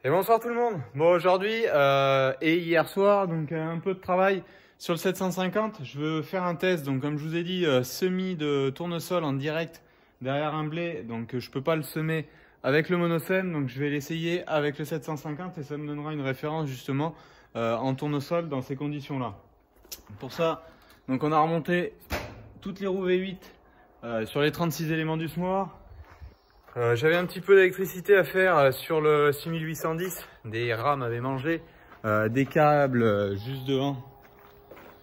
Et bonsoir tout le monde. Bon, aujourd'hui et hier soir, donc un peu de travail sur le 750. Je veux faire un test, donc comme je vous ai dit, semis de tournesol en direct derrière un blé. Donc je peux pas le semer avec le monocème, donc je vais l'essayer avec le 750 et ça me donnera une référence justement en tournesol dans ces conditions-là. Pour ça, donc on a remonté toutes les roues V8 sur les 36 éléments du semoir. J'avais un petit peu d'électricité à faire sur le 6810. Des rats m'avaient mangé des câbles juste devant,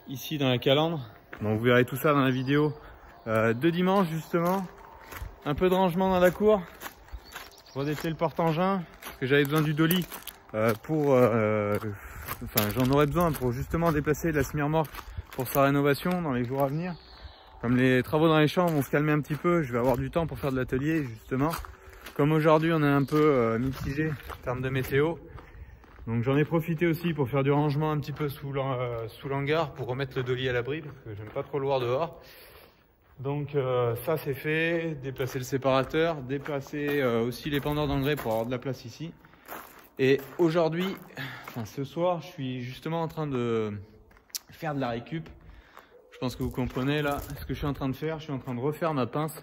ici dans la calandre. Donc vous verrez tout ça dans la vidéo de dimanche justement. Un peu de rangement dans la cour, redételer le porte-engin, parce que j'avais besoin du dolly enfin j'en aurais besoin pour justement déplacer la semi-remorque pour sa rénovation dans les jours à venir. Comme les travaux dans les champs vont se calmer un petit peu, je vais avoir du temps pour faire de l'atelier justement. Comme aujourd'hui on est un peu mitigé en termes de météo, donc j'en ai profité aussi pour faire du rangement un petit peu sous l'hangar pour remettre le dolly à l'abri parce que j'aime pas trop le voir dehors. Donc ça c'est fait, déplacer le séparateur, déplacer aussi les pendeurs d'engrais pour avoir de la place ici. Et aujourd'hui, enfin ce soir, je suis justement en train de faire de la récup. Je pense que vous comprenez là ce que je suis en train de faire. Je suis en train de refaire ma pince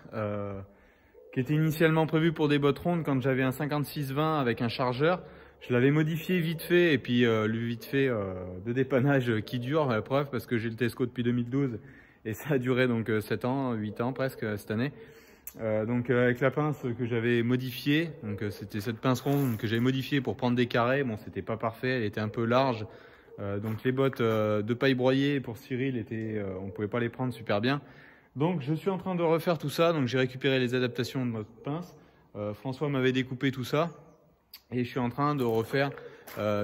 qui était initialement prévue pour des bottes rondes quand j'avais un 56-20 avec un chargeur. Je l'avais modifié vite fait et puis le vite fait de dépannage qui dure, la preuve, parce que j'ai le Tesco depuis 2012 et ça a duré donc 7 ans, 8 ans presque cette année. Avec la pince que j'avais modifiée, donc c'était cette pince ronde que j'avais modifiée pour prendre des carrés. Bon, c'était pas parfait, elle était un peu large. Donc les bottes de paille broyée pour Cyril on pouvait pas les prendre super bien. Donc je suis en train de refaire tout ça. Donc j'ai récupéré les adaptations de notre pince. François m'avait découpé tout ça et je suis en train de refaire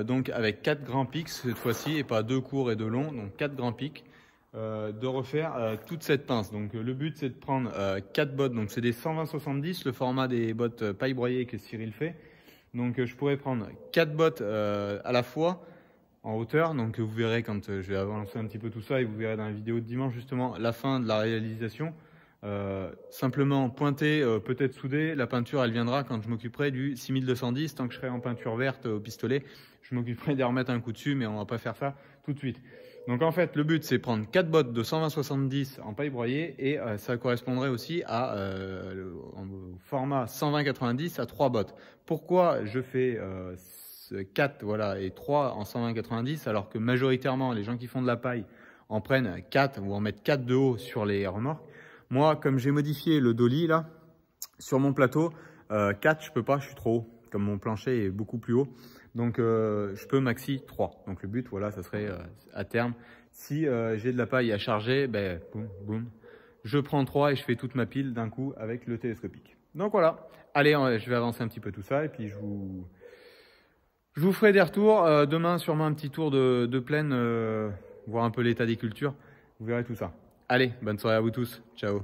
donc avec 4 grands pics cette fois-ci et pas 2 courts et 2 longs. Donc 4 grands pics. De refaire toute cette pince. Donc le but c'est de prendre 4 bottes. Donc c'est des 120-70, le format des bottes paille broyée que Cyril fait. Donc je pourrais prendre 4 bottes à la fois en hauteur, donc vous verrez quand je vais avancer un petit peu tout ça et vous verrez dans la vidéo de dimanche justement la fin de la réalisation. Simplement pointer, peut-être souder, la peinture elle viendra quand je m'occuperai du 6210, tant que je serai en peinture verte au pistolet, je m'occuperai de remettre un coup dessus, mais on va pas faire ça tout de suite. Donc en fait le but c'est prendre 4 bottes de 120-70 en paille broyée et ça correspondrait aussi à en format 120-90 à 3 bottes. Pourquoi je fais 4 voilà, et 3 en 120-90 alors que majoritairement les gens qui font de la paille en prennent 4 ou en mettent 4 de haut sur les remorques? Moi comme j'ai modifié le dolly là sur mon plateau, 4 je peux pas, je suis trop haut, comme mon plancher est beaucoup plus haut, donc je peux maxi 3. Donc le but voilà, ça serait à terme si j'ai de la paille à charger, ben boum boum, je prends 3 et je fais toute ma pile d'un coup avec le télescopique. Donc voilà, allez, je vais avancer un petit peu tout ça et puis je vous ferai des retours. Demain, sûrement un petit tour de plaine, voir un peu l'état des cultures. Vous verrez tout ça. Allez, bonne soirée à vous tous. Ciao.